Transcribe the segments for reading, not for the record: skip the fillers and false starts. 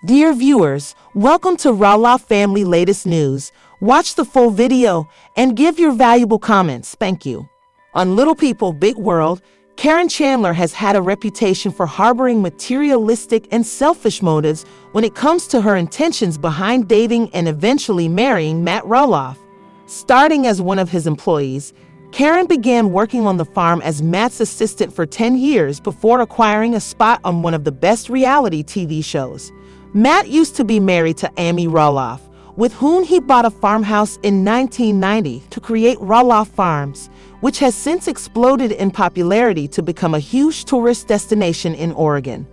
Dear viewers, welcome to Roloff Family latest news. Watch the full video and give your valuable comments. Thank you. On Little People, Big World, Caryn Chandler has had a reputation for harboring materialistic and selfish motives when it comes to her intentions behind dating and eventually marrying Matt Roloff. Starting as one of his employees, Caryn began working on the farm as Matt's assistant for 10 years before acquiring a spot on one of the best reality TV shows. Matt used to be married to Amy Roloff, with whom he bought a farmhouse in 1990 to create Roloff Farms, which has since exploded in popularity to become a huge tourist destination in Oregon.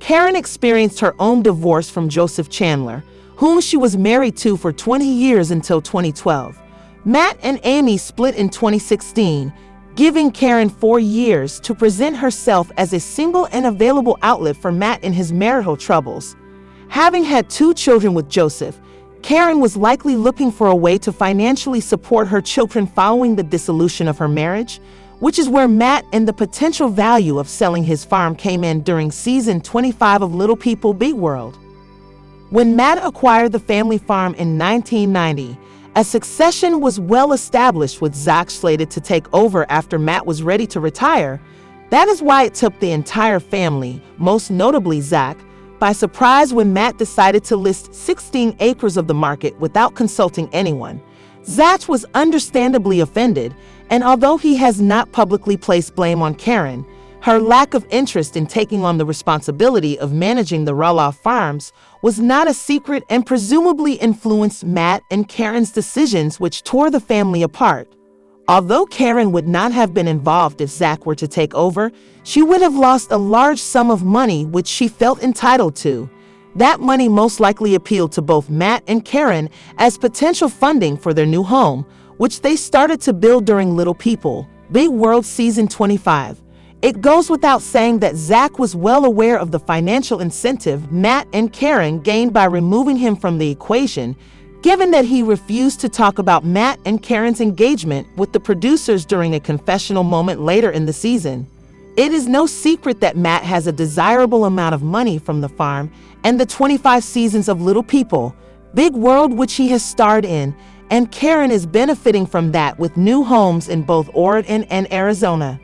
Caryn experienced her own divorce from Joseph Chandler, whom she was married to for 20 years until 2012. Matt and Amy split in 2016, giving Caryn 4 years to present herself as a single and available outlet for Matt in his marital troubles. Having had 2 children with Joseph, Caryn was likely looking for a way to financially support her children following the dissolution of her marriage, which is where Matt and the potential value of selling his farm came in during season 25 of Little People, Big World. When Matt acquired the family farm in 1990, a succession was well established with Zach slated to take over after Matt was ready to retire. That is why it took the entire family, most notably Zach, by surprise when Matt decided to list 16 acres of the market without consulting anyone. Zach was understandably offended, and although he has not publicly placed blame on Caryn, her lack of interest in taking on the responsibility of managing the Roloff Farms was not a secret and presumably influenced Matt and Caryn's decisions, which tore the family apart. Although Caryn would not have been involved if Zach were to take over, she would have lost a large sum of money which she felt entitled to. That money most likely appealed to both Matt and Caryn as potential funding for their new home, which they started to build during Little People, Big World Season 25. It goes without saying that Zach was well aware of the financial incentive Matt and Caryn gained by removing him from the equation, given that he refused to talk about Matt and Caryn's engagement with the producers during a confessional moment later in the season. It is no secret that Matt has a desirable amount of money from the farm and the 25 seasons of Little People, Big World, which he has starred in, and Caryn is benefiting from that with new homes in both Oregon and Arizona.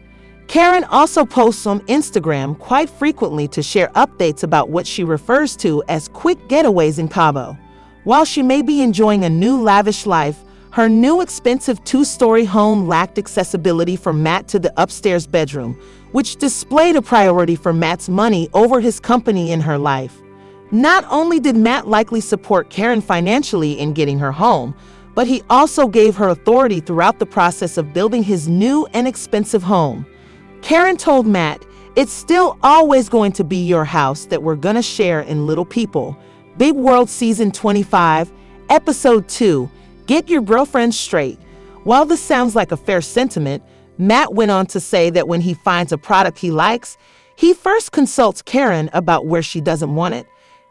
Caryn also posts on Instagram quite frequently to share updates about what she refers to as quick getaways in Cabo. While she may be enjoying a new lavish life, her new expensive 2-story home lacked accessibility for Matt to the upstairs bedroom, which displayed a priority for Matt's money over his company in her life. Not only did Matt likely support Caryn financially in getting her home, but he also gave her authority throughout the process of building his new and expensive home. Caryn told Matt, "It's still always going to be your house that we're gonna share in Little People, Big World Season 25, Episode 2, Get Your Girlfriend Straight." While this sounds like a fair sentiment, Matt went on to say that when he finds a product he likes, he first consults Caryn about where she doesn't want it.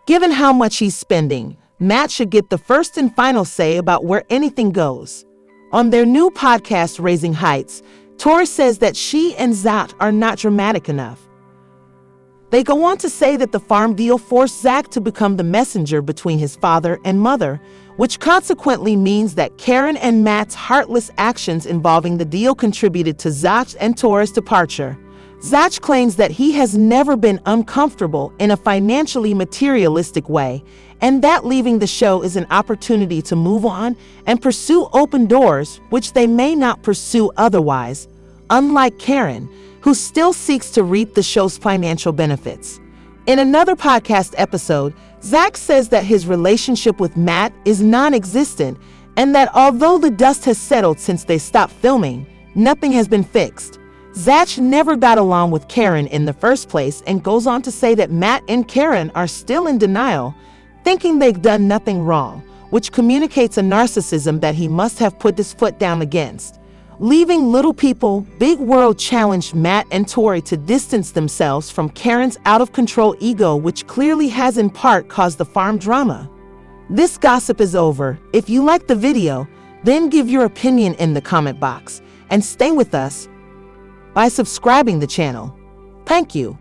Given how much he's spending, Matt should get the first and final say about where anything goes. On their new podcast, Raising Heights, Tori says that she and Zach are not dramatic enough. They go on to say that the farm deal forced Zach to become the messenger between his father and mother, which consequently means that Caryn and Matt's heartless actions involving the deal contributed to Zach and Tori's departure. Zach claims that he has never been uncomfortable in a financially materialistic way, and that leaving the show is an opportunity to move on and pursue open doors, which they may not pursue otherwise, unlike Caryn, who still seeks to reap the show's financial benefits. In another podcast episode, Zach says that his relationship with Matt is non-existent and that although the dust has settled since they stopped filming, nothing has been fixed. Zach never got along with Caryn in the first place and goes on to say that Matt and Caryn are still in denial, thinking they've done nothing wrong, which communicates a narcissism that he must have put his foot down against. Leaving Little People, Big World challenged Matt and Tori to distance themselves from Caryn's out-of-control ego, which clearly has in part caused the farm drama. This gossip is over. If you liked the video, then give your opinion in the comment box and stay with us by subscribing the channel. Thank you.